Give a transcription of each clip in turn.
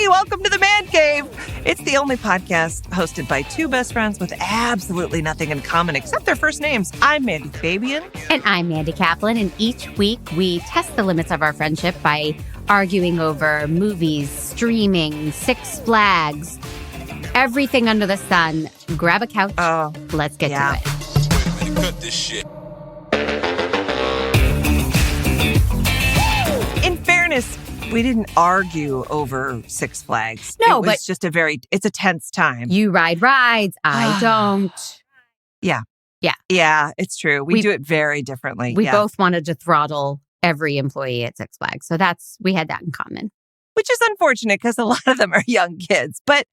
welcome to the Mandcave. It's the only podcast hosted by two best friends with absolutely nothing in common except their first names. I'm Mandy Fabian. And I'm Mandy Kaplan, and each week we test the limits of our friendship by arguing over movies, streaming, Six Flags, everything under the sun. Grab a couch. Let's get to it. Wait a minute, cut this shit. In fairness, we didn't argue over Six Flags. No, it was just it's a tense time. You ride rides. I don't. Yeah. Yeah. Yeah, it's true. We do it very differently. We both wanted to throttle every employee at Six Flags. So we had that in common. Which is unfortunate because a lot of them are young kids. But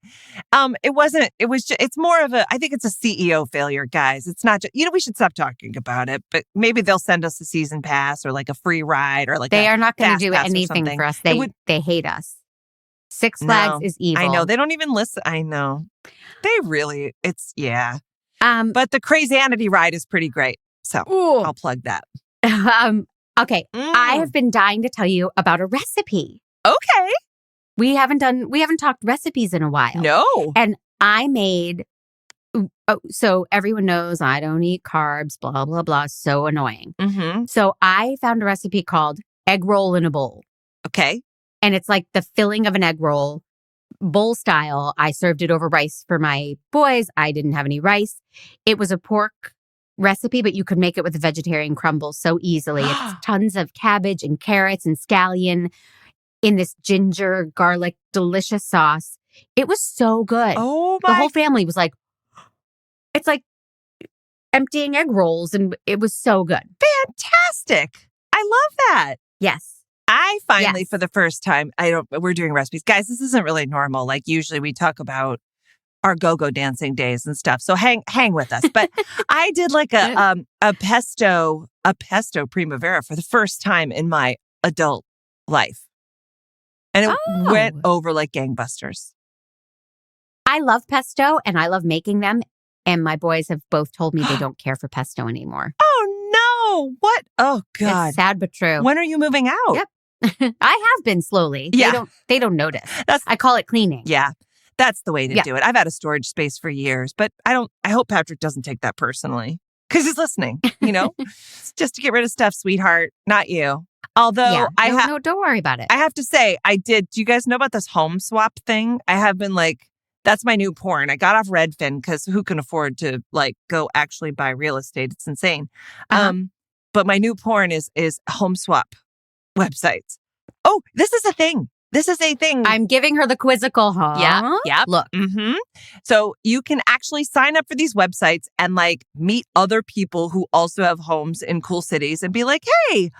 it's more of I think it's a CEO failure, guys. It's not just, we should stop talking about it, but maybe they'll send us a season pass or like a free ride or like they are not going to do anything for us. They hate us. Six Flags is evil. I know. They don't even listen. I know. But the Crazy-anity ride is pretty great. So I'll plug that. Okay. I have been dying to tell you about a recipe. Okay. We haven't talked recipes in a while. No. And I made, so everyone knows I don't eat carbs, blah, blah, blah. So annoying. Mm-hmm. So I found a recipe called egg roll in a bowl. Okay. And it's like the filling of an egg roll, bowl style. I served it over rice for my boys. I didn't have any rice. It was a pork recipe, but you could make it with a vegetarian crumble so easily. It's tons of cabbage and carrots and scallion in this ginger garlic delicious sauce. It was so good. Oh my! The whole family was like, it's like emptying egg rolls, and it was so good. Fantastic! I love that. Yes. I finally, for the first time, we're doing recipes. Guys, this isn't really normal. Like usually we talk about our go-go dancing days and stuff. So hang with us. But I did like a pesto primavera for the first time in my adult life. And it went over like gangbusters. I love pesto and I love making them. And my boys have both told me they don't care for pesto anymore. Oh, no. What? Oh, God. It's sad but true. When are you moving out? Yep. I have been slowly. Yeah. They don't notice. I call it cleaning. Yeah. That's the way to do it. I've had a storage space for years, but I hope Patrick doesn't take that personally because he's listening, It's just to get rid of stuff, sweetheart, not you. Although don't worry about it. I have to say, do you guys know about this home swap thing? I have been that's my new porn. I got off Redfin because who can afford to go actually buy real estate? It's insane. But my new porn is home swap websites. Oh, this is a thing. I'm giving her the quizzical, huh? Yeah. Look. Mm-hmm. So you can actually sign up for these websites and meet other people who also have homes in cool cities and be like, hey,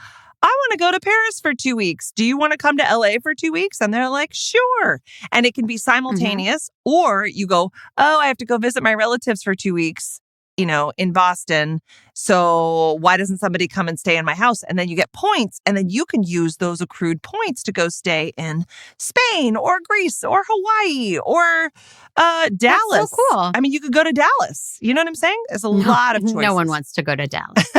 I want to go to Paris for 2 weeks. Do you want to come to LA for 2 weeks? And they're like, sure. And it can be simultaneous. Or you go, I have to go visit my relatives for 2 weeks, in Boston. So why doesn't somebody come and stay in my house? And then you get points. And then you can use those accrued points to go stay in Spain or Greece or Hawaii or Dallas. That's so cool. I mean, you could go to Dallas. You know what I'm saying? There's a lot of choices. No one wants to go to Dallas.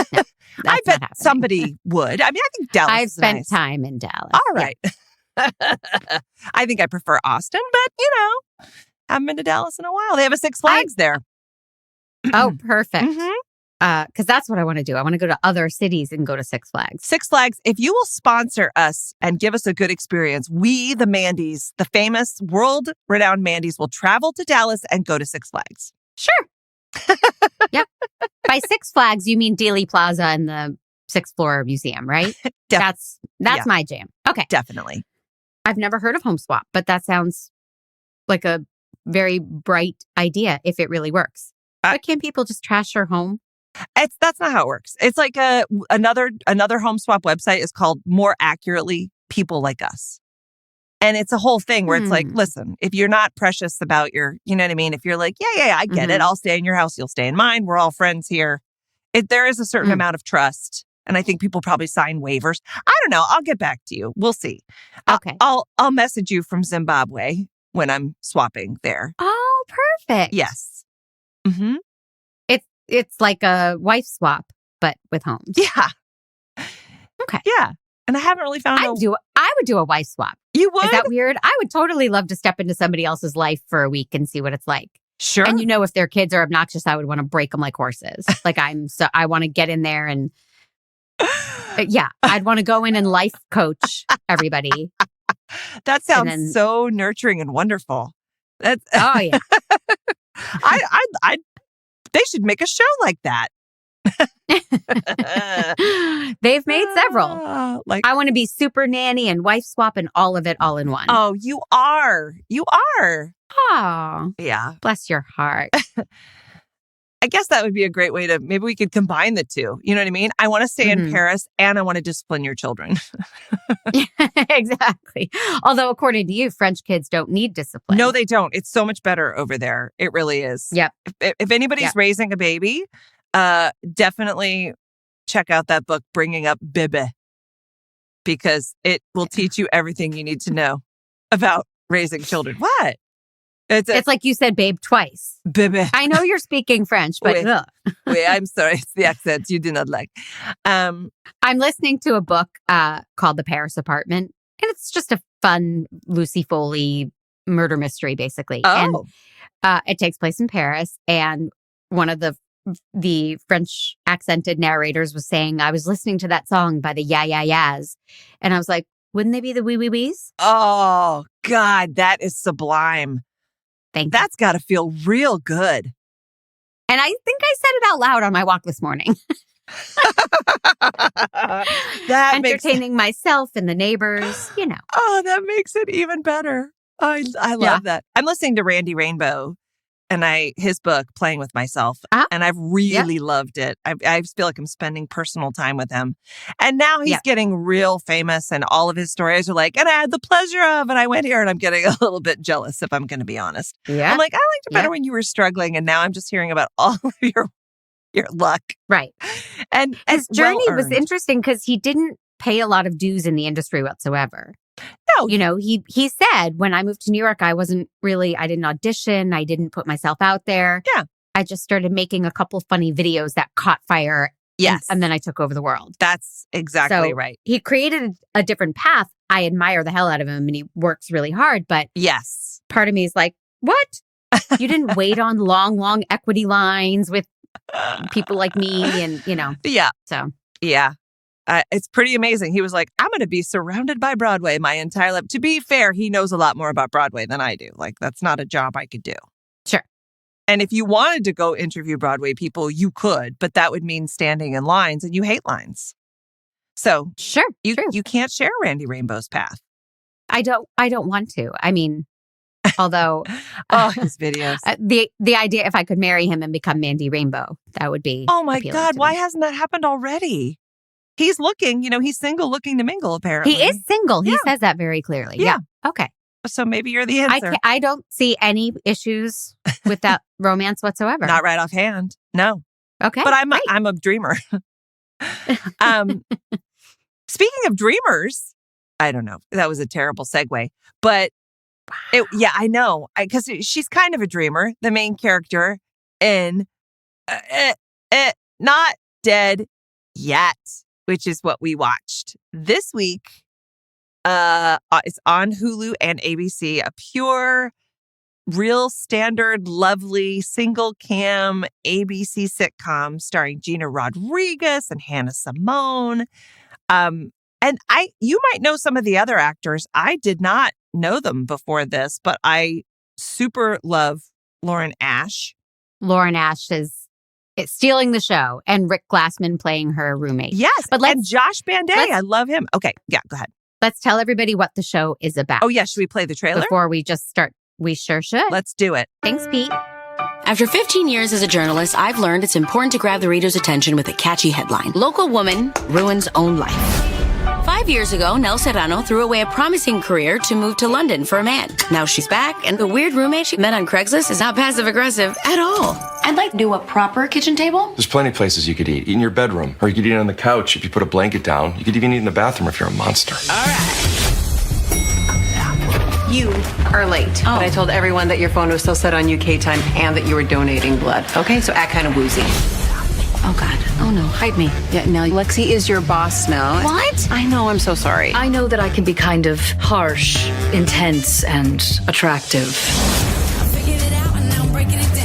No, I bet somebody would. I mean, I think Dallas I've is spent nice. time in Dallas. All right. Yeah. I think I prefer Austin, but, haven't been to Dallas in a while. They have a Six Flags there. Oh, perfect. Mm-hmm. Because that's what I want to do. I want to go to other cities and go to Six Flags. Six Flags, if you will sponsor us and give us a good experience, we, the Mandys, the famous world-renowned Mandys, will travel to Dallas and go to Six Flags. Sure. Yep. By Six Flags, you mean Dealey Plaza and the Sixth Floor Museum, right? That's my jam. Okay. Definitely. I've never heard of Home Swap, but that sounds like a very bright idea if it really works. But can people just trash their home? That's not how it works. It's like another home swap website is called More Accurately People Like Us. And it's a whole thing where it's like, listen, if you're not precious about your, you know what I mean? If you're like, yeah, I get it. I'll stay in your house. You'll stay in mine. We're all friends here. There is a certain amount of trust. And I think people probably sign waivers. I don't know. I'll get back to you. We'll see. Okay. I'll message you from Zimbabwe when I'm swapping there. Oh, perfect. Yes. Mm-hmm. It's like a wife swap, but with homes. Yeah. Okay. Yeah. And I haven't really found I would do a wife swap. You would? Is that weird? I would totally love to step into somebody else's life for a week and see what it's like. Sure. And if their kids are obnoxious, I would want to break them like horses. Like I want to get in there and I'd want to go in and life coach everybody. That sounds so nurturing and wonderful. That's oh yeah. They should make a show like that. They've made several. I want to be super nanny and wife swap and all of it all in one. Oh, you are. You are. Oh, yeah. Bless your heart. I guess that would be a great way to, maybe we could combine the two. You know what I mean? I want to stay in Paris and I want to discipline your children. Exactly. Although, according to you, French kids don't need discipline. No, they don't. It's so much better over there. It really is. Yep. If anybody's raising a baby, definitely check out that book, Bringing Up Bébé, because it will teach you everything you need to know about raising children. What? It's like you said babe twice. Bébé. I know you're speaking French, but wait, I'm sorry. It's the accents you do not like. I'm listening to a book called The Paris Apartment, and it's just a fun Lucy Foley murder mystery, basically. Oh. And it takes place in Paris, and one of the French accented narrators was saying, I was listening to that song by the Yeah Yeah Yeahs, and I was like, wouldn't they be the Wee Wee Wees? Oh, God, that is sublime. That's got to feel real good. And I think I said it out loud on my walk this morning. That entertaining myself and the neighbors, Oh, that makes it even better. I love that. I'm listening to Randy Rainbow and his book, Playing with Myself, and I've really loved it. I feel like I'm spending personal time with him. And now he's getting real famous, and all of his stories are like, and I had the pleasure of, and I went here, and I'm getting a little bit jealous, if I'm going to be honest. Yeah. I'm like, I liked it better when you were struggling, and now I'm just hearing about all of your luck. Right. And his journey was interesting because he didn't pay a lot of dues in the industry whatsoever. No. He said, when I moved to New York, I didn't audition. I didn't put myself out there. Yeah. I just started making a couple funny videos that caught fire. Yes. And then I took over the world. That's exactly right. He created a different path. I admire the hell out of him and he works really hard. But yes, part of me is like, what? You didn't wait on long equity lines with people like me and, Yeah. So. Yeah. It's pretty amazing. He was like, I'm going to be surrounded by Broadway my entire life. To be fair, he knows a lot more about Broadway than I do. Like, that's not a job I could do. Sure. And if you wanted to go interview Broadway people, you could, but that would mean standing in lines, and you hate lines. So sure, you can't share Randy Rainbow's path. I don't want to. I mean, although his videos. The idea, if I could marry him and become Mandy Rainbow, that would be. Oh my God, why hasn't that happened already? He's looking, he's single, looking to mingle, apparently. He is single. He says that very clearly. Yeah. Okay. So maybe you're the answer. I don't see any issues with that romance whatsoever. Not right offhand. No. Okay. But I'm a dreamer. Speaking of dreamers, I don't know. That was a terrible segue. But I know. Because she's kind of a dreamer, the main character in Not Dead Yet, which is what we watched this week. It's on Hulu and ABC, a pure, real standard, lovely, single cam ABC sitcom starring Gina Rodriguez and Hannah Simone. And you might know some of the other actors. I did not know them before this, but I super love Lauren Ash. Lauren Ash is stealing the show, and Rick Glassman playing her roommate. Yes, and Josh Banday. I love him. Okay, yeah, go ahead. Let's tell everybody what the show is about. Oh, yeah. Should we play the trailer? Before we just start. We sure should. Let's do it. Thanks, Pete. After 15 years as a journalist, I've learned it's important to grab the reader's attention with a catchy headline. Local woman ruins own life. 5 years ago, Nell Serrano threw away a promising career to move to London for a man. Now she's back, and the weird roommate she met on Craigslist is not passive-aggressive at all. I'd like to do a proper kitchen table. There's plenty of places you could eat. Eat in your bedroom, or you could eat on the couch if you put a blanket down. You could even eat in the bathroom if you're a monster. All right. You are late, but I told everyone that your phone was still set on UK time and that you were donating blood. Okay, so act kind of woozy. Oh, God. Oh no, hide me. Yeah, now Lexi is your boss now. What? I know, I'm so sorry. I know that I can be kind of harsh, intense, and attractive. So,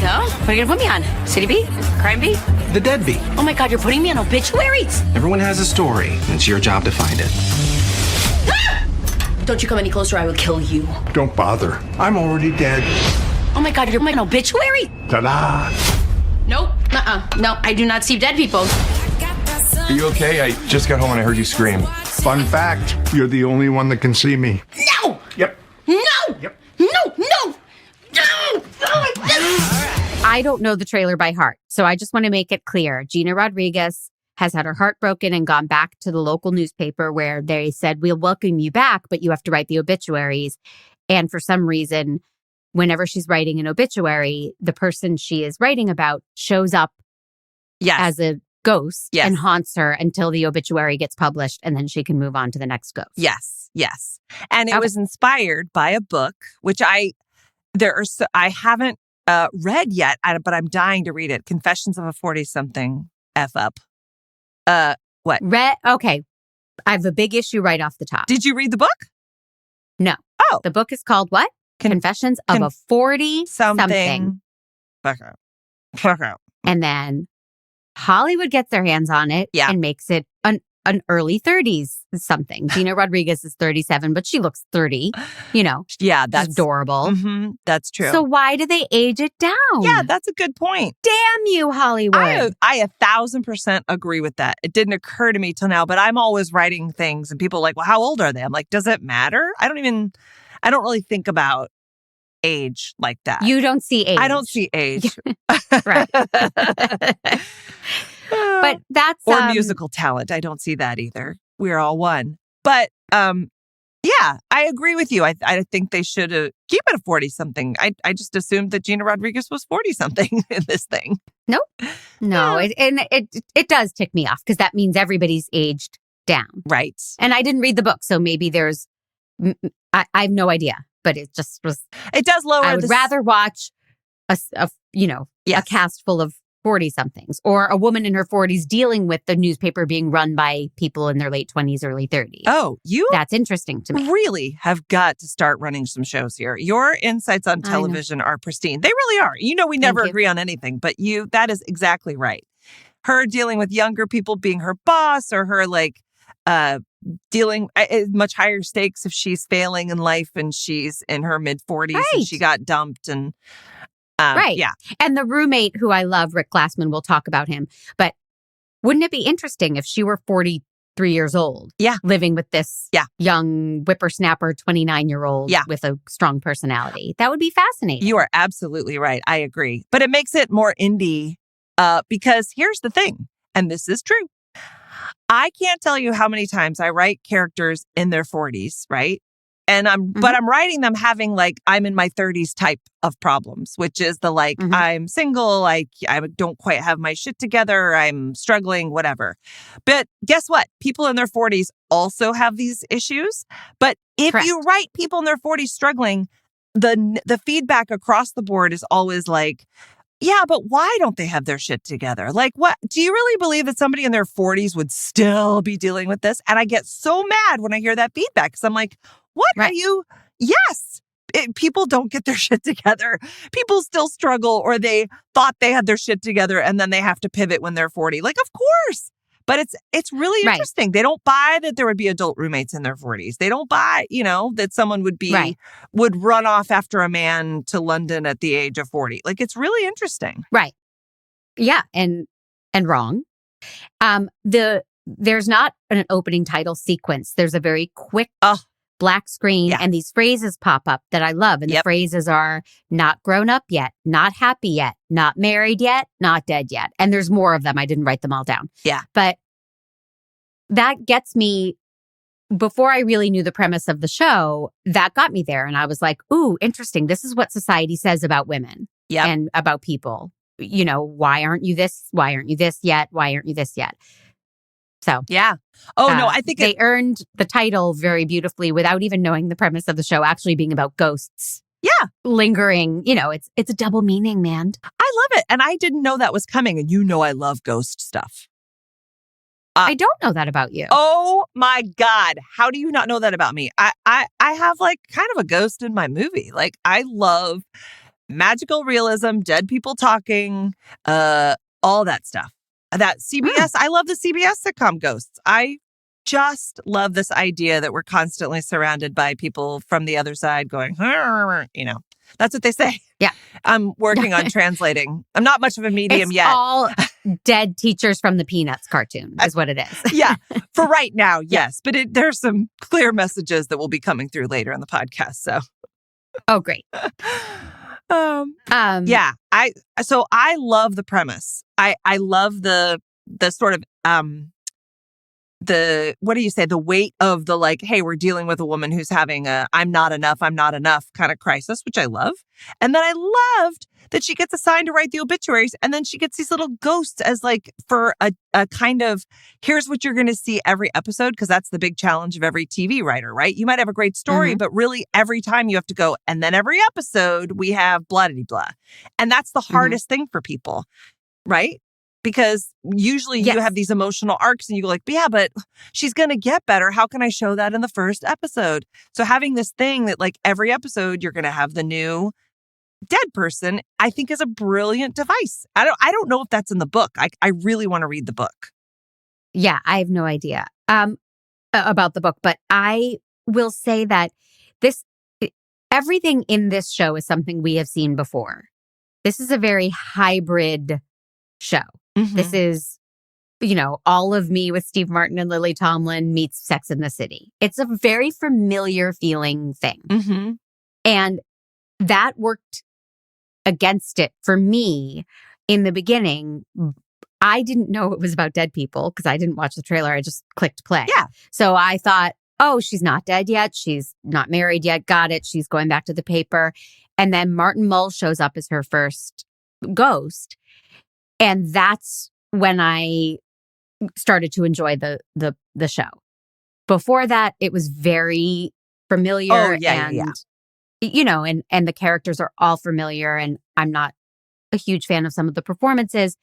what are you gonna put me on? City Bee? Crime Bee? The deadbeat. Oh my God, you're putting me on obituaries? Everyone has a story, and it's your job to find it. Don't you come any closer, I will kill you. Don't bother. I'm already dead. Oh my God, you're my obituary? Ta-da! Nope. No, I do not see dead people. Are you okay? I just got home and I heard you scream. Fun fact, you're the only one that can see me. No! Yep. No! Yep. No! No! No! I don't know the trailer by heart, so I just want to make it clear. Gina Rodriguez has had her heart broken and gone back to the local newspaper where they said, we'll welcome you back, but you have to write the obituaries. And for some reason, whenever she's writing an obituary, the person she is writing about shows up as a ghost and haunts her until the obituary gets published, and then she can move on to the next ghost. Yes. And it was inspired by a book, which I haven't read yet, but I'm dying to read it. Confessions of a 40-something F up. What? Okay. I have a big issue right off the top. Did you read the book? No. Oh. The book is called what? Confessions of a 40-something. Fuck out. And then Hollywood gets their hands on it and makes it an early 30s something. Gina Rodriguez is 37, but she looks 30. Yeah, that's adorable. Mm-hmm, that's true. So why do they age it down? Yeah, that's a good point. Damn you, Hollywood. I 1,000% agree with that. It didn't occur to me till now, but I'm always writing things and people are like, well, how old are they? I'm like, does it matter? I don't really think about age like that. You don't see age. I don't see age. Right. But that's or musical talent. I don't see that either. We're all one. But yeah, I agree with you. I think they should keep it a 40-something. I just assumed that Gina Rodriguez was 40-something in this thing. Nope. No, it does tick me off because that means everybody's aged down. Right. And I didn't read the book, so maybe there's I have no idea, but it just was. It does lower. I would rather watch a cast full of 40-somethings or a woman in her 40s dealing with the newspaper being run by people in their late 20s, early 30s. Oh, that's interesting to me. Really have got to start running some shows here. Your insights on television are pristine. They really are. We never agree on anything, but that is exactly right. Her dealing with younger people being her boss, or her dealing at much higher stakes if she's failing in life and she's in her mid 40s and she got dumped and right. Yeah. And the roommate who I love, Rick Glassman, we'll talk about him. But wouldn't it be interesting if she were 43 years old? Yeah. Living with this young whippersnapper 29-year-old with a strong personality. That would be fascinating. You are absolutely right. I agree. But it makes it more indie because here's the thing, and this is true. I can't tell you how many times I write characters in their 40s, right? And but I'm writing them having I'm in my 30s type of problems, which is I'm single, I don't quite have my shit together, I'm struggling, whatever. But guess what? People in their 40s also have these issues. But if you write people in their 40s struggling, the feedback across the board is always yeah, but why don't they have their shit together? What? Do you really believe that somebody in their 40s would still be dealing with this? And I get so mad when I hear that feedback because I'm like, what are you? Yes. People don't get their shit together. People still struggle, or they thought they had their shit together and then they have to pivot when they're 40. Of course. But it's really interesting. They don't buy that there would be adult roommates in their 40s. They don't buy, that someone would run off after a man to London at the age of 40. It's really interesting. Right. Yeah. And wrong. There's not an opening title sequence. There's a very quick black screen and these phrases pop up that I love. And the phrases are not grown up yet, not happy yet, not married yet, not dead yet. And there's more of them. I didn't write them all down. Yeah. But that gets me, before I really knew the premise of the show, that got me there. And I was like, ooh, interesting. This is what society says about women and about people. Why aren't you this? Why aren't you this yet? Why aren't you this yet? So, yeah. Oh, no, I think they earned the title very beautifully without even knowing the premise of the show actually being about ghosts. Yeah. Lingering, it's a double meaning, man. I love it. And I didn't know that was coming. And I love ghost stuff. I don't know that about you. Oh my God. How do you not know that about me? I have like kind of a ghost in my movie. Like I love magical realism, dead people talking, all that stuff. That CBS, I love the CBS sitcom Ghosts. I just love this idea that we're constantly surrounded by people from the other side going, you know, that's what they say. Yeah. I'm working on translating. I'm not much of a medium It's yet. all dead teachers from the Peanuts cartoon is what it is. Yeah. For right now, yes. But there's some clear messages that will be coming through later in the podcast. So. Oh, great. Yeah. So I love the premise. I love the sort of the what do you say, the weight of the like, hey, we're dealing with a woman who's having a I'm not enough kind of crisis, which I love. And then I loved that she gets assigned to write the obituaries, and then she gets these little ghosts as like for a kind of here's what you're going to see every episode, because that's the big challenge of every TV writer, right? You might have a great story, but really every time you have to go, and then every episode we have blah blah blah, and that's the hardest thing for people, right? Because usually you have these emotional arcs and you go like, yeah, but she's going to get better. How can I show that in the first episode? So having this thing that like every episode you're going to have the new dead person, I think is a brilliant device. I don't know if that's in the book. I really want to read the book. Yeah, I have no idea about the book, but I will say that everything in this show is something we have seen before. This is a very hybrid show. This is, you know, All of Me with Steve Martin and Lily Tomlin meets Sex and the City. It's a very familiar feeling thing. And that worked against it for me in the beginning. I didn't know it was about dead people because I didn't watch the trailer. I just clicked play. Yeah. So I thought, oh, she's not dead yet. She's not married yet. Got it. She's going back to the paper. And then Martin Mull shows up as her first ghost. And that's when I started to enjoy the show. Before that, it was very familiar. Oh, yeah, and, yeah. You know, and the characters are all familiar. And I'm not a huge fan of some of the performances.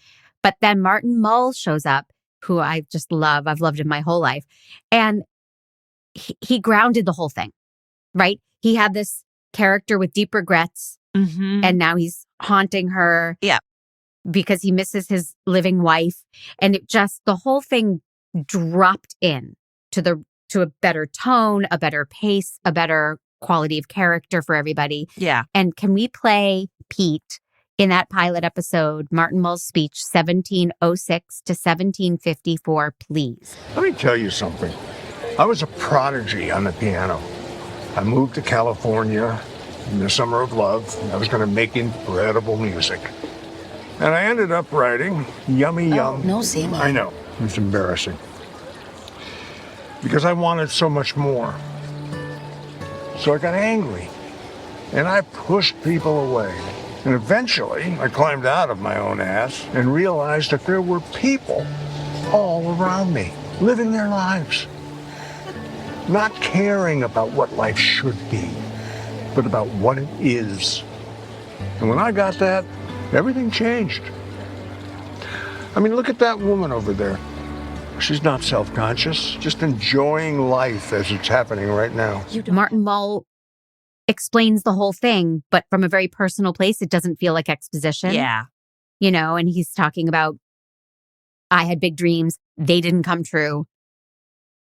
But then Martin Mull shows up, who I just love. I've loved him my whole life. And he grounded the whole thing, right? He had this character with deep regrets. And now he's haunting her. Yeah. Because he misses his living wife. And it just, the whole thing dropped in to a better tone, a better pace, a better quality of character for everybody. Yeah. And can we play Pete in that pilot episode, Martin Mull's speech, 1706 to 1754, please? Let me tell you something. I was a prodigy on the piano. I moved to California in the summer of love. I was going to make incredible music. And I ended up writing Yummy Yum. No, Seymour. I know. It's embarrassing. Because I wanted so much more. So I got angry. And I pushed people away. And eventually, I climbed out of my own ass and realized that there were people all around me, living their lives. Not caring about what life should be, but about what it is. And when I got that, everything changed. I mean, look at that woman over there. She's not self-conscious, just enjoying life as it's happening right now. Martin Mull explains the whole thing, but from a very personal place. It doesn't feel like exposition. Yeah. You know, and he's talking about, I had big dreams. They didn't come true.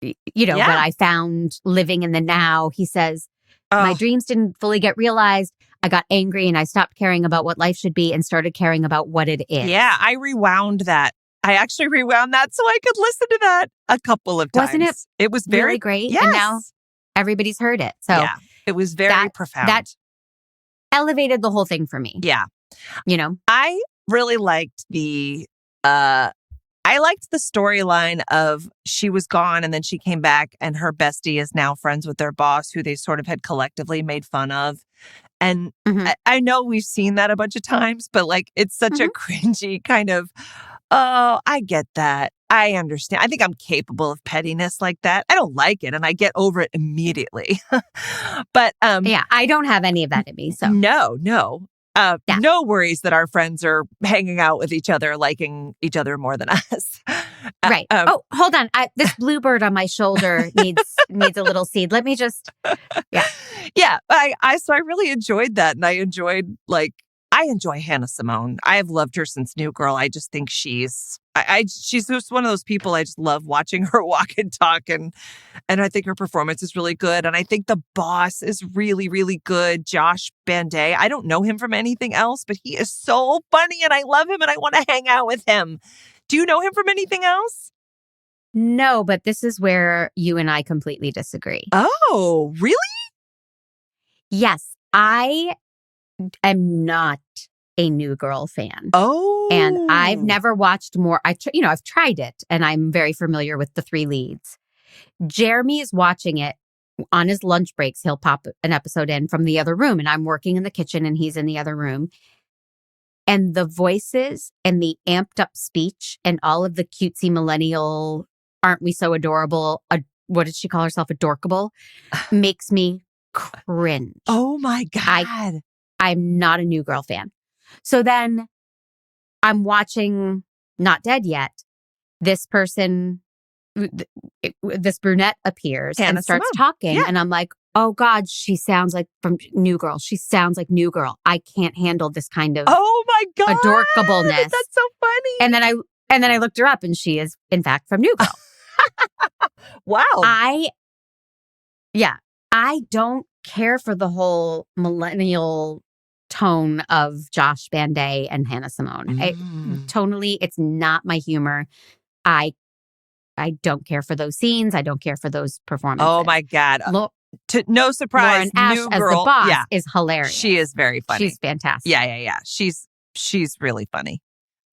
You know, but I found living in the now. He says, my dreams didn't fully get realized. I got angry and I stopped caring about what life should be and started caring about what it is. Yeah, I rewound that. I actually rewound that so I could listen to that a couple of times. Wasn't it? It was very really great. Yes. And now everybody's heard it. So yeah, it was very profound. That elevated the whole thing for me. Yeah. You know, I really liked the storyline of she was gone and then she came back and her bestie is now friends with their boss, who they sort of had collectively made fun of. And I know we've seen that a bunch of times, but like it's such a cringy kind of, oh, I get that. I understand. I think I'm capable of pettiness like that. I don't like it and I get over it immediately. But yeah, I don't have any of that in me. So no. No worries that our friends are hanging out with each other, liking each other more than us. Right. Oh, hold on. This bluebird on my shoulder needs a little seed. Let me just. Yeah. Yeah. So I really enjoyed that, and I enjoy Hannah Simone. I have loved her since New Girl. I just think she's just one of those people. I just love watching her walk and talk, and I think her performance is really good. And I think the boss is really, really good. Josh Banday. I don't know him from anything else, but he is so funny, and I love him, and I want to hang out with him. Do you know him from anything else? No, but this is where you and I completely disagree. Oh, really? Yes, I am not a New Girl fan. Oh. And I've never watched more. I've tried it, and I'm very familiar with the 3 leads. Jeremy is watching it on his lunch breaks. He'll pop an episode in from the other room, and I'm working in the kitchen, and he's in the other room. And the voices and the amped up speech and all of the cutesy millennial, aren't we so adorable? What did she call herself? Adorkable? Makes me cringe. Oh my God. I'm not a New Girl fan. So then I'm watching Not Dead Yet. This person, this brunette appears Hannah and starts Simone. talking. Yeah. And I'm like, oh God, she sounds like from New Girl. She sounds like New Girl. I can't handle this kind of Oh my God. adorkableness. That's so funny. And then I looked her up, and she is in fact from New Girl. Wow. I don't care for the whole millennial tone of Josh Banday and Hannah Simone. Tonally, it's not my humor. I don't care for those scenes. I don't care for those performances. Oh my God. No surprise, Lauren Ash New as Girl. the boss is hilarious. She is very funny. She's fantastic. Yeah. She's really funny.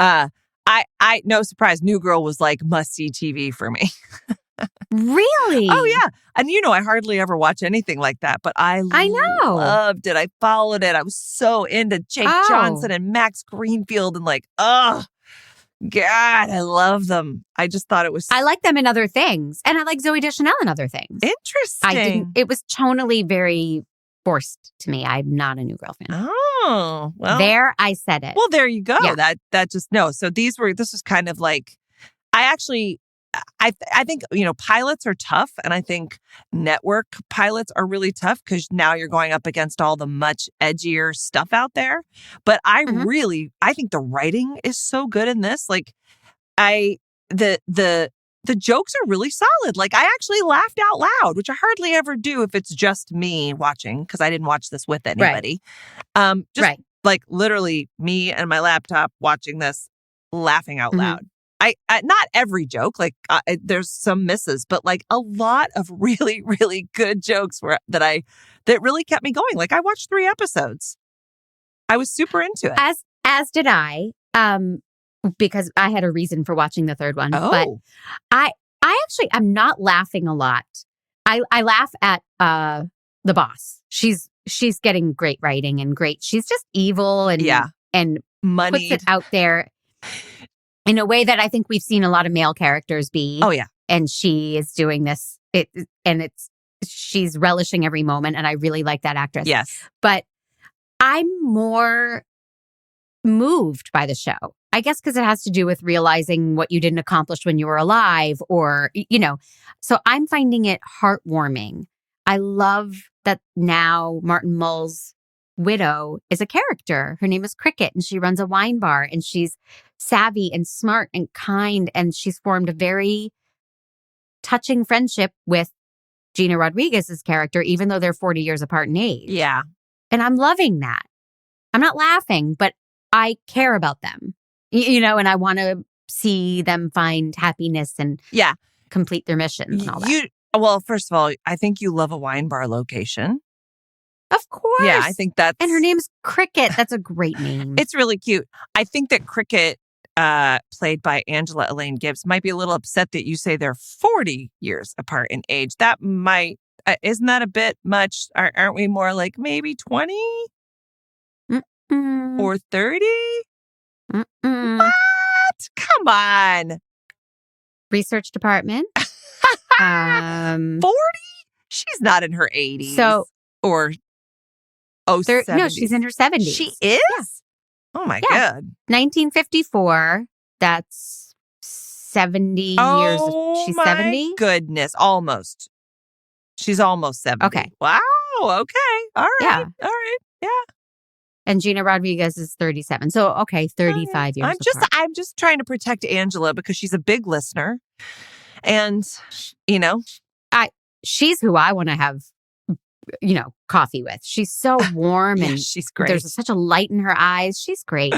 I no surprise, New Girl was like must-see TV for me. Really? Oh yeah. And I hardly ever watch anything like that, but I know. Loved it. I followed it. I was so into Jake Johnson and Max Greenfield, and oh God, I love them. I just thought it was I like them in other things. And I like Zooey Deschanel in other things. Interesting. It was tonally very forced to me. I'm not a New Girl fan. Oh, well. There, I said it. Well, there you go. Yeah. That just, no. So this was kind of like, I think, pilots are tough. And I think network pilots are really tough because now you're going up against all the much edgier stuff out there. But I think the writing is so good in this. Like the jokes are really solid. Like I actually laughed out loud, which I hardly ever do if it's just me watching, because I didn't watch this with anybody. Right. Like literally me and my laptop watching this, laughing out loud. I not every joke, like there's some misses, but like a lot of really, really good jokes that really kept me going. Like I watched 3 episodes. I was super into it. As did I, because I had a reason for watching the 3rd one. Oh. But I'm not laughing a lot. I laugh at the boss. She's getting great writing and great. She's just evil and moneyed. Puts it out there in a way that I think we've seen a lot of male characters be. Oh, yeah. And she is doing this, she's relishing every moment, and I really like that actress. Yes. But I'm more moved by the show. I guess because it has to do with realizing what you didn't accomplish when you were alive, or, so I'm finding it heartwarming. I love that now Martin Mull's widow is a character. Her name is Cricket, and she runs a wine bar, and she's savvy and smart and kind, and she's formed a very touching friendship with Gina Rodriguez's character, even though they're 40 years apart in age. Yeah. And I'm loving that. I'm not laughing, but I care about them, and I want to see them find happiness and complete their missions and all that. Well, first of all, I think you love a wine bar location. Of course. Yeah, I think that's... And her name's Cricket. That's a great name. It's really cute. I think that Cricket, played by Angela Elaine Gibbs, might be a little upset that you say they're 40 years apart in age. That might... isn't that a bit much? Aren't we more like maybe 20? Or 30? What? Come on. Research department. 40? She's not in her 80s. So... Or Oh, 70s. No, she's in her 70s. She is? Yeah. Oh, my Yeah. God. 1954. That's 70 years. Oh, She's my 70? goodness. Almost. She's almost 70. Okay. Wow. Okay. All right. Yeah. All right. Yeah. And Gina Rodriguez is 37. So, okay, 35 years apart. I'm just trying to protect Angela because she's a big listener. And, She's who I want to have, coffee with. She's so warm and she's great. There's such a light in her eyes. She's great.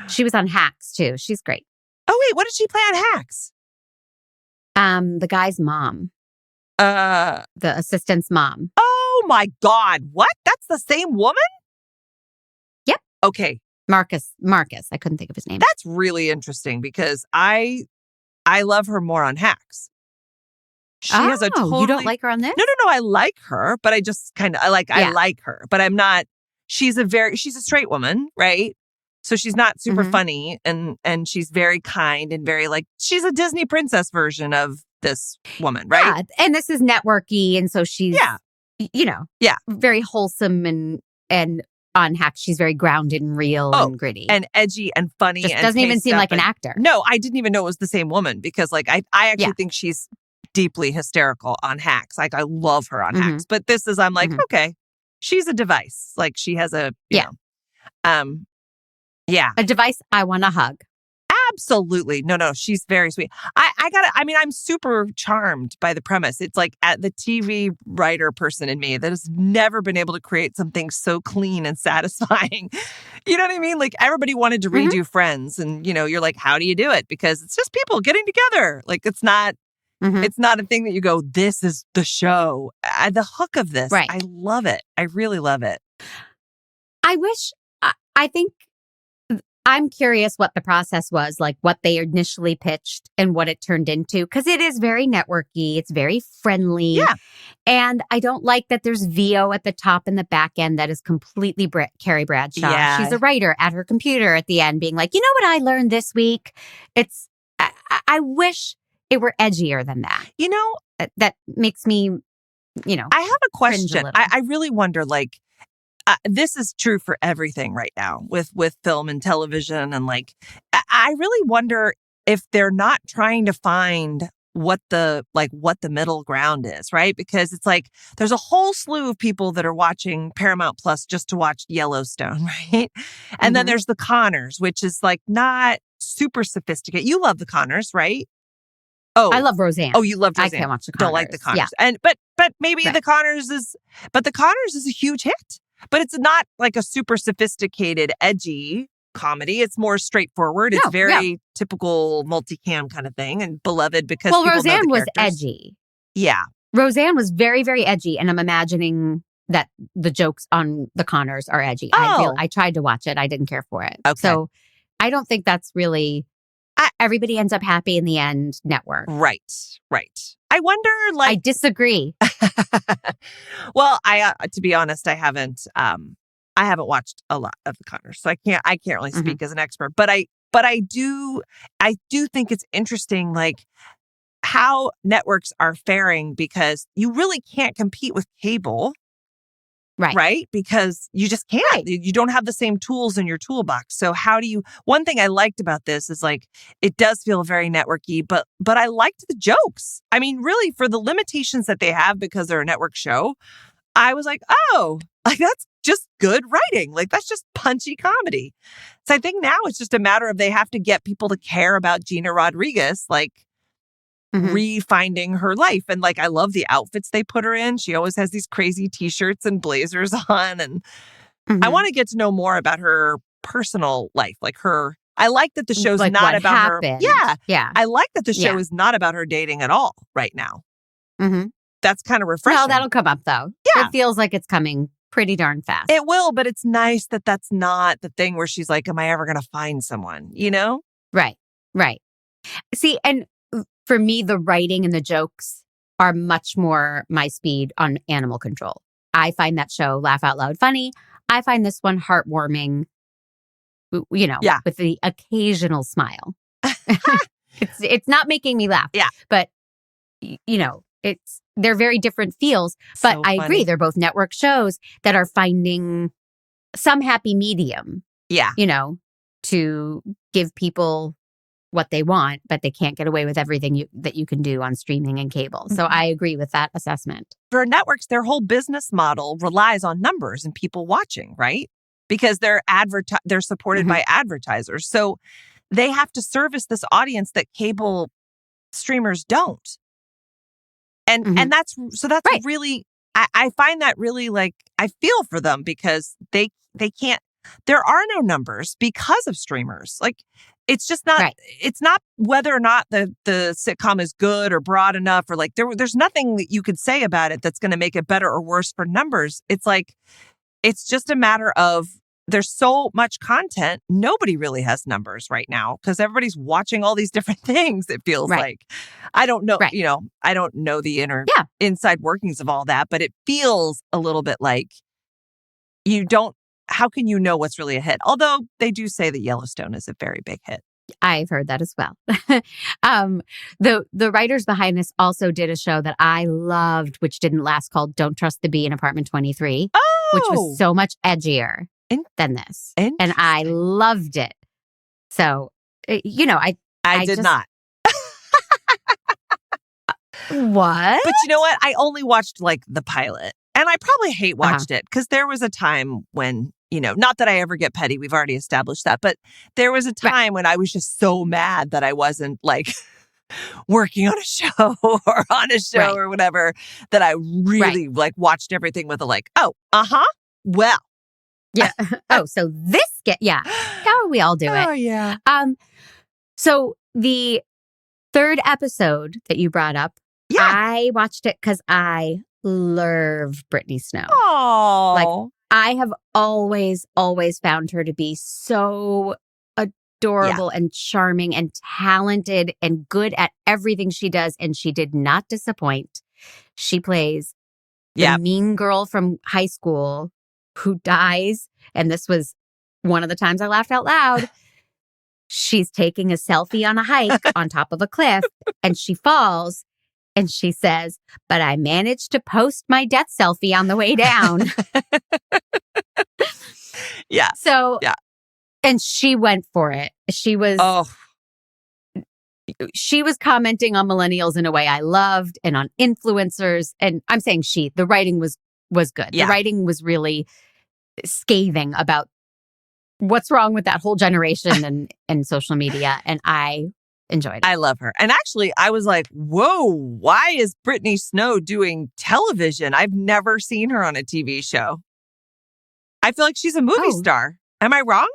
She was on Hacks too. She's great. Oh, wait, what did she play on Hacks? The guy's mom. The assistant's mom. Oh my God. What? That's the same woman? Yep. Okay. Marcus. I couldn't think of his name. That's really interesting because I love her more on Hacks. She has a totally... You don't like her on this? No. I like her, but I just kind of, I like her, but I'm not, she's a straight woman, right? So she's not super funny and she's very kind and very she's a Disney princess version of this woman, right? Yeah. And this is networky. And so she's, very wholesome and on Hacks, she's very grounded and real and gritty. And edgy and funny. Just and doesn't even seem like an actor. No, I didn't even know it was the same woman because I actually think she's deeply hysterical on Hacks. I love her on Hacks. But this is, I'm like, okay, she's a device. She has a, a device I want to hug. Absolutely. No, she's very sweet. I'm super charmed by the premise. It's at the TV writer person in me that has never been able to create something so clean and satisfying. You know what I mean? Everybody wanted to redo Friends and, you're like, how do you do it? Because it's just people getting together. It's not a thing that you go, this is the show. The hook of this. Right. I love it. I really love it. I think I'm curious what the process was, what they initially pitched and what it turned into, because it is very networky. It's very friendly. Yeah. And I don't like that there's VO at the top and the back end that is completely Carrie Bradshaw. Yeah. She's a writer at her computer at the end being like, you know what I learned this week? I wish it were edgier than that. That makes me, I have a question. A I really wonder, this is true for everything right now with film and television. And I really wonder if they're not trying to find what the middle ground is, right? Because it's there's a whole slew of people that are watching Paramount Plus just to watch Yellowstone, right? And then there's the Conners, which is not super sophisticated. You love the Conners, right? Oh, I love Roseanne. Oh, you love Roseanne. I can't watch the Conners. Don't like the Conners. Yeah. And but maybe the Conners is a huge hit. But it's not a super sophisticated, edgy comedy. It's more straightforward. It's very typical multicam kind of thing and beloved because people Roseanne know the was characters. edgy. Yeah. Roseanne was very, very edgy. And I'm imagining that the jokes on the Conners are edgy. Oh. I tried to watch it. I didn't care for it. Okay. So I don't think that's really... everybody ends up happy in the end network. Right. I wonder, I disagree. Well, to be honest, I haven't watched a lot of the Conners, so I can't really speak as an expert. But I do think it's interesting, how networks are faring because you really can't compete with cable. Right? Because you just can't. Right. You don't have the same tools in your toolbox. So one thing I liked about this is it does feel very networky, but I liked the jokes. I mean, really for the limitations that they have because they're a network show, I was that's just good writing. That's just punchy comedy. So I think now it's just a matter of they have to get people to care about Gina Rodriguez, refinding her life. And I love the outfits they put her in. She always has these crazy t-shirts and blazers on. And I want to get to know more about her personal life. I like that the show's not about happened. her. Yeah. I like that the show is not about her dating at all right now. That's kind of refreshing. No, that'll come up though. Yeah. It feels like it's coming pretty darn fast. It will, but it's nice that that's not the thing where she's am I ever going to find someone, Right. See, and for me, the writing and the jokes are much more my speed on Animal Control. I find that show laugh out loud funny. I find this one heartwarming, with the occasional smile. It's not making me laugh. Yeah. But, they're very different feels. But So I agree. funny. They're both network shows that are finding some happy medium, Yeah. To give people what they want, but they can't get away with everything that you can do on streaming and cable. So I agree with that assessment. For networks, their whole business model relies on numbers and people watching, right? Because they're supported by advertisers. So they have to service this audience that cable streamers don't. And that's right. Really, I find that really I feel for them because they can't, there are no numbers because of streamers. It's just not, it's not whether or not the sitcom is good or broad enough or there's nothing that you could say about it that's going to make it better or worse for numbers. It's just a matter of there's so much content. Nobody really has numbers right now because everybody's watching all these different things. It feels like I don't know, I don't know the inside workings of all that, but it feels a little bit like how can you know what's really a hit? Although they do say that Yellowstone is a very big hit. I've heard that as well. The writers behind this also did a show that I loved, which didn't last, called Don't Trust the Bee in Apartment 23, which was so much edgier than this. And I loved it. So, I did not. What? But you know what? I only watched the pilot. And I probably hate watched it because there was a time when, not that I ever get petty. We've already established that. But there was a time when I was just so mad that I wasn't working on a show or on a show or whatever, that I really watched everything with well. Yeah. So this how we all do it. Oh, yeah. So the third episode that you brought up, I watched it because I love Brittany Snow. Oh, I have always found her to be so adorable and charming and talented and good at everything she does. And she did not disappoint. She plays the mean girl from high school who dies. And this was one of the times I laughed out loud. She's taking a selfie on a hike on top of a cliff and she falls. And she says, but I managed to post my death selfie on the way down. So, and she went for it. She was commenting on millennials in a way I loved and on influencers. And I'm saying the writing was good. Yeah. The writing was really scathing about what's wrong with that whole generation and social media. And I enjoyed it. I love her. And actually, I was like, whoa, why is Brittany Snow doing television? I've never seen her on a TV show. I feel like she's a movie star. Am I wrong?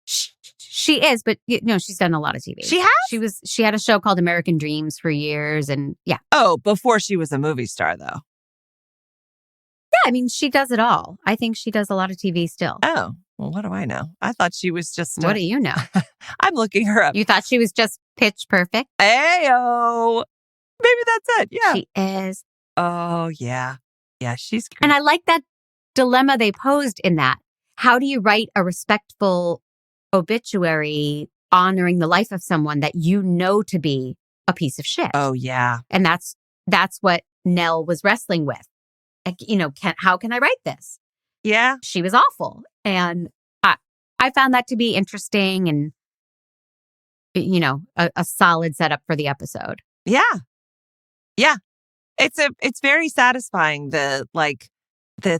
She is, but she's done a lot of TV. She has? She had a show called American Dreams for years and Oh, before she was a movie star though. Yeah, I mean, she does it all. I think she does a lot of TV still. Oh, well, what do I know? I thought she was just... What do you know? I'm looking her up. You thought she was just Pitch Perfect? Ayo. Maybe that's it. Yeah. She is. Oh, yeah. Yeah, she's great. And I like that dilemma they posed in that. How do you write a respectful obituary honoring the life of someone that you know to be a piece of shit? Oh, yeah. And that's what Nell was wrestling with. How can I write this? Yeah. She was awful. And I found that to be interesting and, a solid setup for the episode. Yeah. Yeah. It's very satisfying, the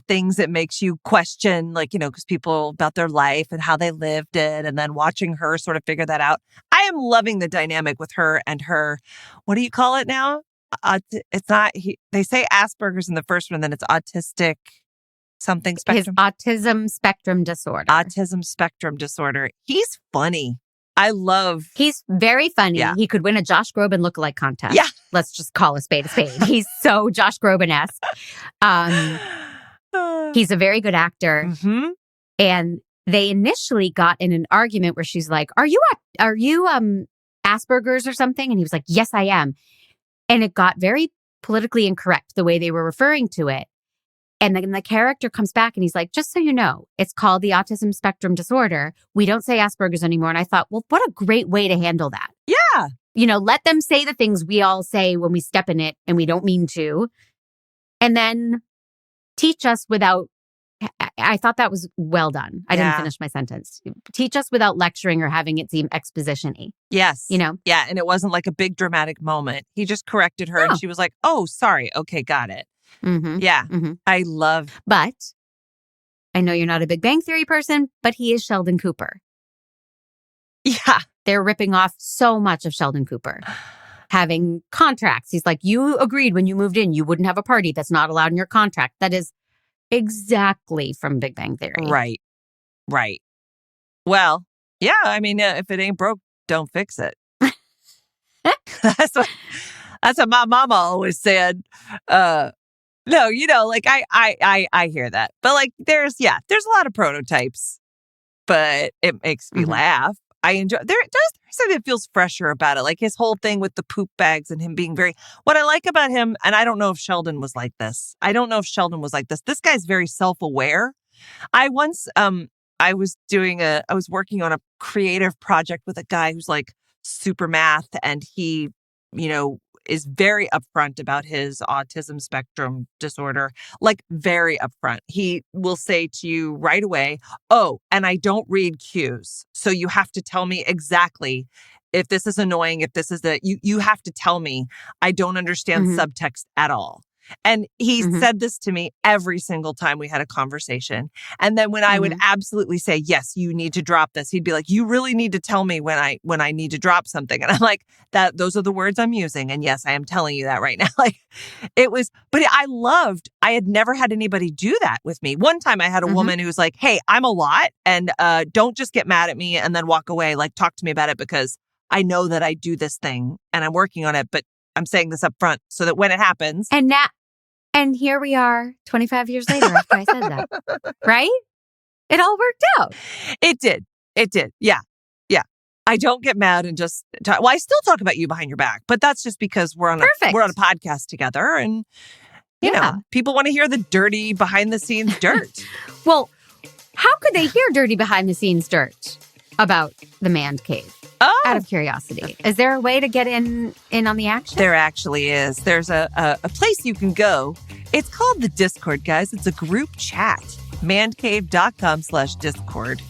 things that makes you question, because people about their life and how they lived it, and then watching her sort of figure that out. I am loving the dynamic with her and her, what do you call it now? It's not, they say Asperger's in the first one, and then it's autistic something spectrum. His autism spectrum disorder. Autism spectrum disorder. He's funny. He's very funny. Yeah. He could win a Josh Groban lookalike contest. Yeah. Let's just call a spade a spade. He's so Josh Groban-esque. He's a very good actor. Mm-hmm. And they initially got in an argument where she's like, are you Asperger's or something? And he was like, yes, I am. And it got very politically incorrect, the way they were referring to it. And then the character comes back and he's like, just so you know, it's called the autism spectrum disorder. We don't say Asperger's anymore. And I thought, well, what a great way to handle that. Yeah. Let them say the things we all say when we step in it and we don't mean to. And then teach us without I thought that was well done. I didn't Yeah. finish my sentence. Teach us without lecturing or having it seem exposition-y. Yes. You know? Yeah. And it wasn't like a big dramatic moment. He just corrected her No. and she was like, oh, sorry. Okay, got it. Mm-hmm. Yeah. Mm-hmm. I love. But I know you're not a Big Bang Theory person, but he is Sheldon Cooper. Yeah. They're ripping off so much of Sheldon Cooper. Having contracts. He's like, you agreed when you moved in, you wouldn't have a party. That's not allowed in your contract. That is exactly from Big Bang Theory. Right. Right. Well, yeah. I mean, if it ain't broke, don't fix it. That's what my mama always said. No, you know, like I hear that, but like there's a lot of prototypes, but it makes me laugh. I enjoy. There's something that feels fresher about it, like his whole thing with the poop bags and him being very. What I like about him, and I don't know if Sheldon was like this. This guy's very self-aware. I once I was working on a creative project with a guy who's like super math, and he, you know, is very upfront about his autism spectrum disorder, like very upfront. He will say to you right away, oh, and I don't read cues. So you have to tell me exactly if this is annoying, if this is you have to tell me. I don't understand subtext at all. And he said this to me every single time we had a conversation. And then when I would absolutely say, yes, you need to drop this, he'd be like, you really need to tell me when I need to drop something. And I'm like, those are the words I'm using. And yes, I am telling you that right now. Like but I had never had anybody do that with me. One time I had a woman who was like, hey, I'm a lot and don't just get mad at me and then walk away. Like, talk to me about it because I know that I do this thing and I'm working on it, but I'm saying this up front so that when it happens. And here we are 25 years later after I said that. Right? It all worked out. It did. Yeah. Yeah. I don't get mad and just talk. Well, I still talk about you behind your back, but that's just because we're on a podcast together and you know, people want to hear the dirty behind the scenes dirt. Well, how could they hear dirty behind the scenes dirt about the Mandcave? Oh. Out of curiosity. Is there a way to get in on the action? There actually is. There's a place you can go. It's called the Discord, guys. It's a group chat. Mandcave.com/Discord.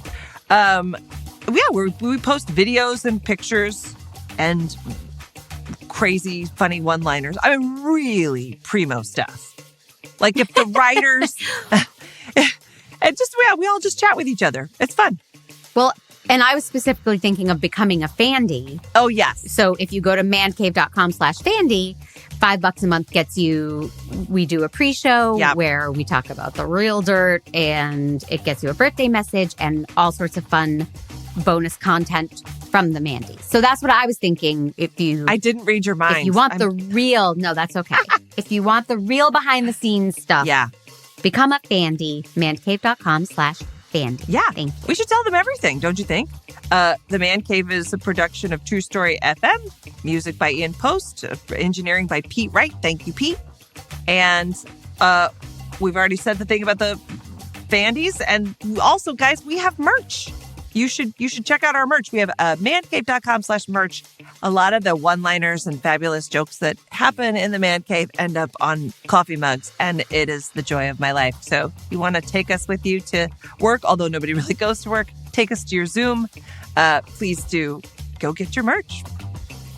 We post videos and pictures and crazy, funny one-liners. I mean, really primo stuff. Like if the writers... and just, we all just chat with each other. It's fun. Well, and I was specifically thinking of becoming a Fandy. Oh, yes. So if you go to mandcave.com/Fandy, $5 a month gets you, we do a pre-show where we talk about the real dirt and it gets you a birthday message and all sorts of fun bonus content from the Mandys. So that's what I was thinking. I didn't read your mind. If you want the real, no, that's okay. If you want the real behind the scenes stuff, become a Fandy, mandcave.com/Fandy. Yeah. Thank you. We should tell them everything, don't you think? The Mandcave is a production of True Story FM, music by Ian Post, engineering by Pete Wright. Thank you, Pete. And we've already said the thing about the Fandys. And also, guys, we have merch. You should check out our merch. We have mandcave.com/merch. A lot of the one-liners and fabulous jokes that happen in the Mandcave end up on coffee mugs, and it is the joy of my life. So if you want to take us with you to work, although nobody really goes to work, take us to your Zoom. Please do go get your merch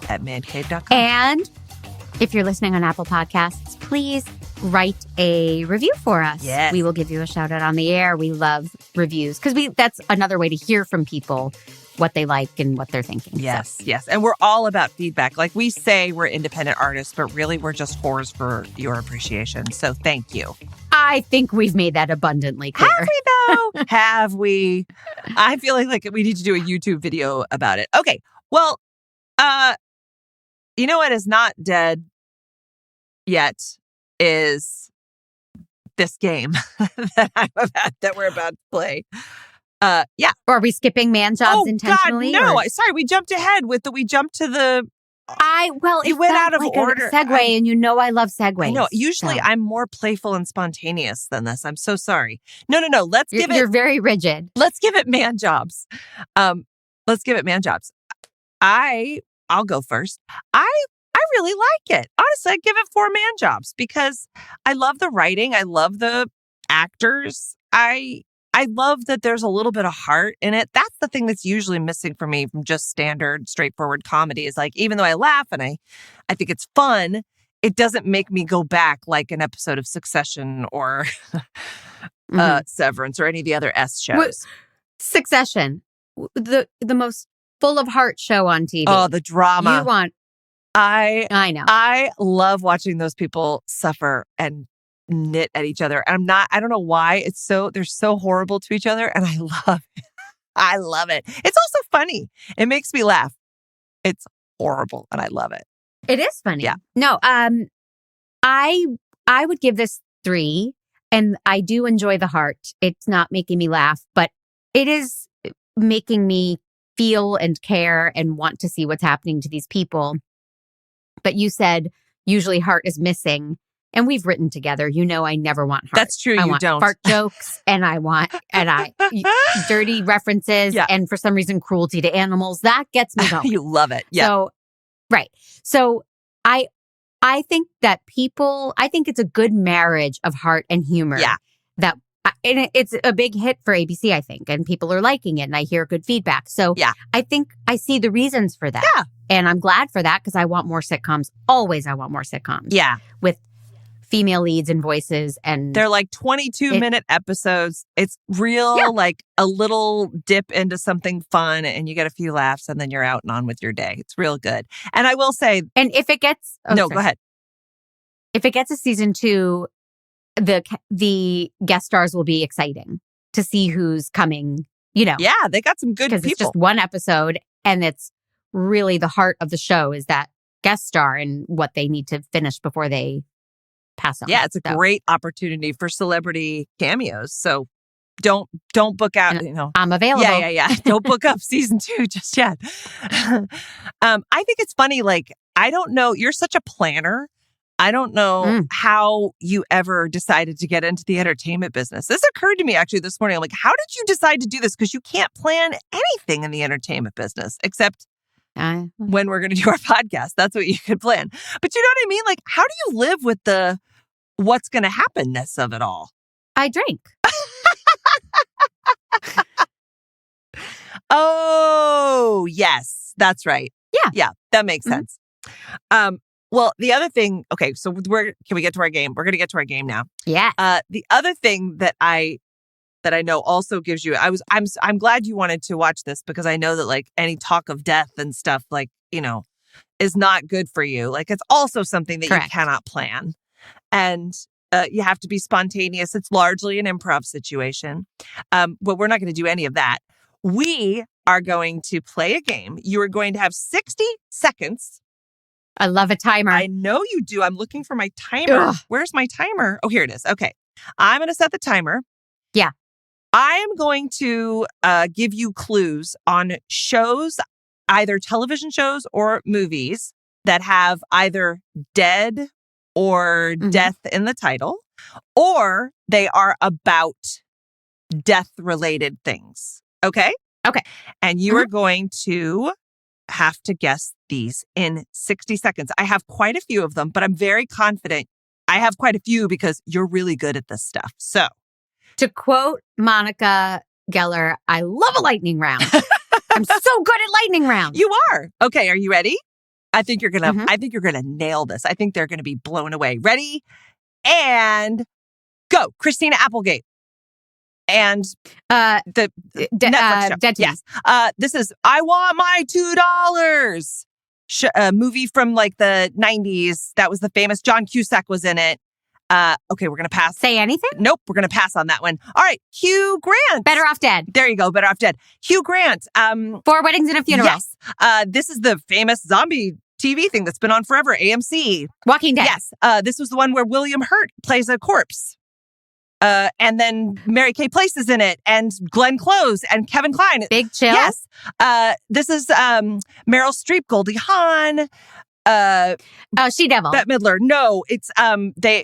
at mandcave.com. And if you're listening on Apple Podcasts, please write a review for us. Yes. We will give you a shout out on the air. We love reviews because that's another way to hear from people what they like and what they're thinking. Yes, yes. And we're all about feedback. Like we say we're independent artists, but really we're just whores for your appreciation. So thank you. I think we've made that abundantly clear. Have we though? Have we? I feel like we need to do a YouTube video about it. Okay. Well, you know what is not dead yet is this game that we're about to play. Yeah. Or are we skipping man jobs intentionally? God, no. Sorry, we jumped ahead we jumped to the. It went out of order. A segue, and you know I love segues. I know. Usually, I'm more playful and spontaneous than this. I'm so sorry. No. You're very rigid. Let's give it man jobs. Let's give it man jobs. I'll go first. I really like it. Honestly, I give it 4 man jobs because I love the writing. I love the actors. I love that there's a little bit of heart in it. That's the thing that's usually missing for me from just standard, straightforward comedy is like, even though I laugh and I think it's fun, it doesn't make me go back like an episode of Succession or Severance or any of the other S shows. Succession, the most full of heart show on TV. Oh, the drama. You want... I know. I love watching those people suffer and knit at each other. And I don't know why they're so horrible to each other. And I love it. I love it. It's also funny. It makes me laugh. It's horrible. And I love it. It is funny. Yeah. No, I would give this 3. And I do enjoy the heart. It's not making me laugh, but it is making me feel and care and want to see what's happening to these people. But you said usually heart is missing. And we've written together. You know, I never want heart. That's true. I want don't. fart jokes, and I want dirty references, and for some reason, cruelty to animals. That gets me going. You love it. Yeah. So, right. So I think that I think it's a good marriage of heart and humor. Yeah. And it's a big hit for ABC, I think, and people are liking it, and I hear good feedback. So yeah. I think I see the reasons for that. Yeah. And I'm glad for that because I want more sitcoms. Always, I want more sitcoms. Yeah. With female leads and voices, and they're like 22-minute episodes. It's real, like a little dip into something fun, and you get a few laughs, and then you're out and on with your day. It's real good. And I will say, and if it gets go ahead. If it gets a season 2, the guest stars will be exciting to see who's coming. You know, yeah, they got some good people. Because it's just one episode, and it's really the heart of the show is that guest star and what they need to finish before they pass on. Yeah, it's a great opportunity for celebrity cameos. So don't book out, I'm available. Yeah. Don't book up season 2 just yet. I think it's funny. Like, I don't know. You're such a planner. I don't know how you ever decided to get into the entertainment business. This occurred to me actually this morning. I'm like, how did you decide to do this? Because you can't plan anything in the entertainment business except when we're going to do our podcast. That's what you could plan. But you know what I mean? Like, how do you live with the what's going to happen-ness of it all? I drink. Oh, yes. That's right. Yeah, that makes sense. Well, the other thing, okay, so can we get to our game? We're going to get to our game now. Yeah. The other thing that I know also gives you, I'm glad you wanted to watch this because I know that like any talk of death and stuff like, is not good for you. Like it's also something that you cannot plan. And you have to be spontaneous. It's largely an improv situation. But we're not going to do any of that. We are going to play a game. You are going to have 60 seconds. I love a timer. I know you do. I'm looking for my timer. Ugh. Where's my timer? Oh, here it is. Okay. I'm going to set the timer. Yeah. I am going to give you clues on shows, either television shows or movies that have either dead or death in the title, or they are about death-related things. Okay? Okay. And you are going to have to guess these in 60 seconds. I have quite a few of them, but I'm very confident I have quite a few because you're really good at this stuff. So, to quote Monica Geller, I love a lightning round. I'm so good at lightning rounds. You are. Okay, are you ready? I think you're going to nail this. I think they're going to be blown away. Ready? And go. Christina Applegate. And the Netflix show. Dead yes. This is I Want My $2. A movie from like the 90s. That was the famous John Cusack was in it. Okay, we're going to pass. Say anything? Nope, we're going to pass on that one. All right, Hugh Grant. Better Off Dead. There you go, Better Off Dead. Hugh Grant. 4 Weddings and a Funeral. Yes. This is the famous zombie TV thing that's been on forever, AMC. Walking Dead. Yes. This was the one where William Hurt plays a corpse. And then Mary Kay Place is in it, and Glenn Close and Kevin Kline. Big Chill. Yes. This is Meryl Streep, Goldie Hawn. She Devil. Bette Midler. No, it's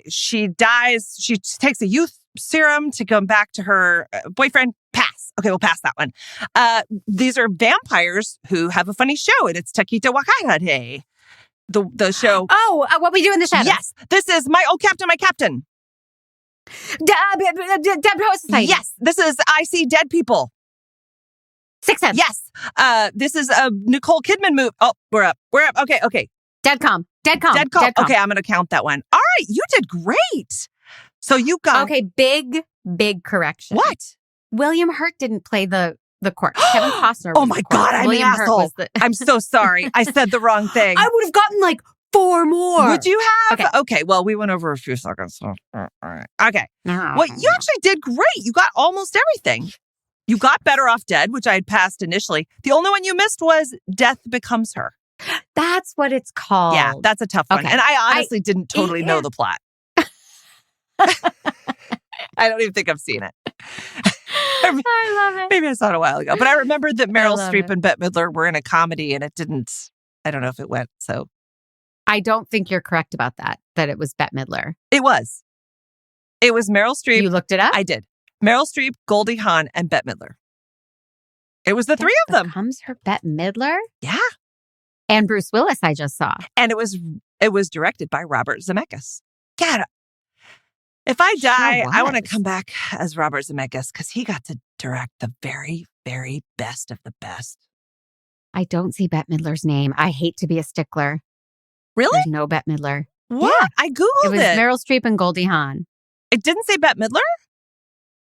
she dies. She takes a youth serum to come back to her boyfriend. Pass. Okay, we'll pass that one. These are vampires who have a funny show, and it's Taquito Wakahade. The show. Oh, What We Do in the Shadows. Yes. This is My Oh Captain, My Captain. Dead Poet Society. Yes, this is I See Dead People. Sixth Sense. Yes, this is a Nicole Kidman movie. Oh, we're up. Okay. Dead Calm. Okay, I'm going to count that one. All right, you did great. So you got... Okay, big correction. What? William Hurt didn't play the court. Kevin Costner was Oh my the court. God, I'm William an Hurt asshole. was the... I'm so sorry. I said the wrong thing. I would have gotten like 4 more. Would you have? Okay. Well, we went over a few seconds. So, all right. Okay. No. Well, you actually did great. You got almost everything. You got Better Off Dead, which I had passed initially. The only one you missed was Death Becomes Her. That's what it's called. Yeah, that's a tough one. Okay. And I honestly didn't totally know the plot. I don't even think I've seen it. I love it. Maybe I saw it a while ago. But I remember that Meryl Streep it. and Bette Midler were in a comedy and it didn't, I don't know if it went. So I don't think you're correct about that it was Bette Midler. it was. It was Meryl Streep. You looked it up? I did. Meryl Streep, Goldie Hawn, and Bette Midler. It was the three of them. Becomes Her, Bette Midler? Yeah. And Bruce Willis, I just saw. And it was directed by Robert Zemeckis. God, if I die, I want to come back as Robert Zemeckis because he got to direct the very, very best of the best. I don't see Bette Midler's name. I hate to be a stickler. Really? There's no Bette Midler. What? Yeah. I Googled It was it. Meryl Streep and Goldie Hawn. It didn't say Bette Midler?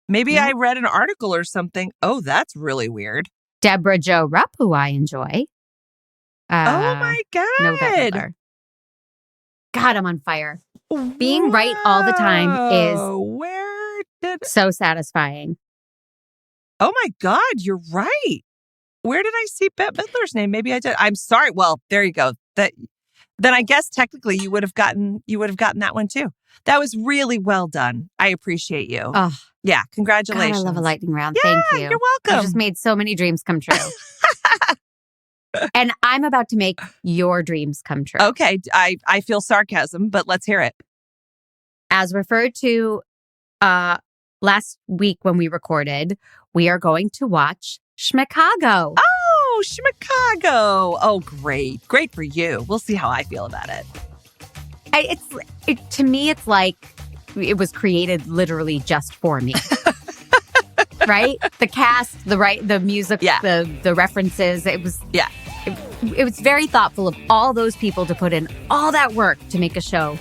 Maybe No. I read an article or something. Oh, that's really weird. Deborah Jo Rupp, who I enjoy. Oh my God. No Bette Midler. God, I'm on fire. Being right all the time is Where did... so satisfying. Oh my God, you're right. Where did I see Bette Midler's name? Maybe I did. I'm sorry. Well, there you go. Then I guess technically you would have gotten that one too. That was really well done. I appreciate you. Oh, Yeah, God, congratulations. I love a lightning round. Yeah, Thank you. you're welcome. You just made so many dreams come true. And I'm about to make your dreams come true. Okay, I feel sarcasm, but let's hear it. As referred to last week when we recorded, we are going to watch Schmicago. Oh, Schmicago. Oh, great. Great for you. We'll see how I feel about it. To me, it's like it was created literally just for me. Right? The cast, the music, the references. It was very thoughtful of all those people to put in all that work to make a show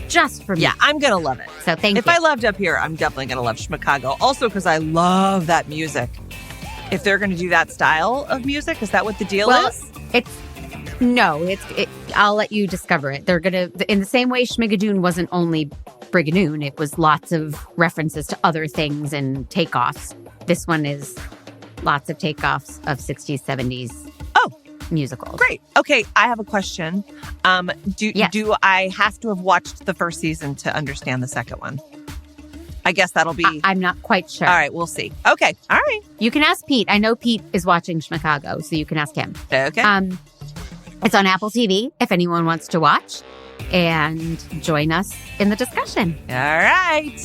just for me. Yeah, I'm going to love it. So thank you. If I loved Up Here, I'm definitely going to love Schmicago. Also because I love that music. If they're going to do that style of music, is that what the deal is? I'll let you discover it. They're going to, in the same way Schmigadoon wasn't only Brigadoon, it was lots of references to other things and takeoffs. This one is lots of takeoffs of 60s, 70s musicals. Great. Okay, I have a question. Do I have to have watched the first season to understand the second one? I guess that'll be... I'm not quite sure. All right, we'll see. Okay, all right. You can ask Pete. I know Pete is watching Schmicago, so you can ask him. Okay. It's on Apple TV if anyone wants to watch and join us in the discussion. All right.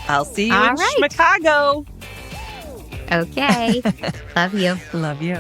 I'll see you All in right. Schmicago. Okay. Love you. Love you.